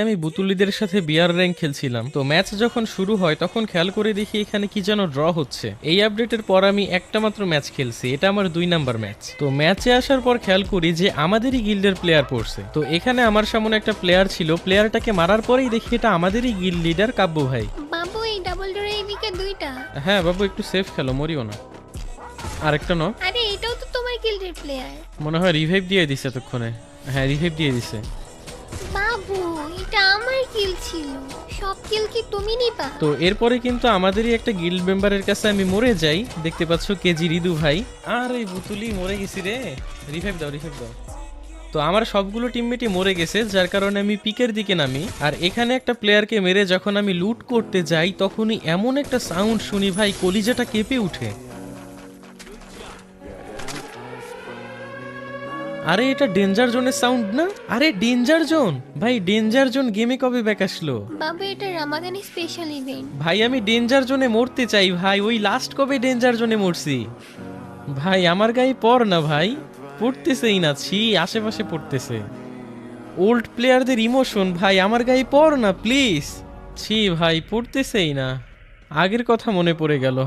আমি বুতুলিদের সাথে বিয়ার র্যাঙ্ক খেলছিলাম, তো ম্যাচ যখন শুরু হয় তখন খেয়াল করে দেখি এখানে কি যেন ড্র হচ্ছে। এই আপডেটের পর আমি একটা মাত্র ম্যাচ খেলছি, এটা আমার 2 নাম্বার ম্যাচ। তো ম্যাচে আসার পর খেয়াল করি যে আমাদেরই গিল্ডের প্লেয়ার পড়ছে। তো এখানে আমার সামনে একটা প্লেয়ার ছিল, প্লেয়ারটাকে মারার পরেই দেখি এটা আমাদেরই গিল্ড লিডার কাব্য ভাই। বাবু এই ডাবল ডোরে এদিকে দুইটা। হ্যাঁ বাবু, একটু সেফ খেলো, মরিও না। আরেকটা ন, আরে এটাও তো তোমার গিল্ডের প্লেয়ার। মনে হয় রিভাইভ দিয়ে দিছে এতক্ষণে। হ্যাঁ, রিভাইভ দিয়ে দিছে। বাবু এটা আমার কিল ছিল, সব কিল কি তুমি নিবা? তো এরপরে কিন্তু আমাদেরই একটা গিল্ড মেম্বারের কাছে আমি মরে যাই, দেখতে পাচ্ছ কেজি রিদু ভাই। আর এই বুতুলি মরে গেছি রে, রিভাইভ দাও রিভাইভ দাও। তো আমার সবগুলো টিমমেটই মরে গেছে, যার কারণে আমি পিকের দিকে নামি। আর এখানে একটা প্লেয়ারকে মেরে যখন আমি লুট করতে যাই তখনই এমন একটা সাউন্ড শুনি ভাই, কলিজাটা কেঁপে উঠে। আরে এটা ডেঞ্জার জোনের সাউন্ড না? আরে ডেঞ্জার জোন ভাই, ডেঞ্জার জোন গেমে কবে ব্যাক আসলো? বাবু এটা রামাদানি স্পেশাল ইভেন্ট। ভাই আমি ডেঞ্জার জোনে মরতে চাই ভাই, ওই লাস্ট কবে ডেঞ্জার জোনে মরছি ভাই? আমার গায়ে পড় না ভাই, পড়তেছেই না, ছি আশেপাশে পড়তেছে। ওল্ড প্লেয়ারদের ইমোশন ভাই, আমার গায়ে পড় না প্লিজ। ছি ভাই, পড়তেছেই না, আগের কথা মনে পড়ে গেল।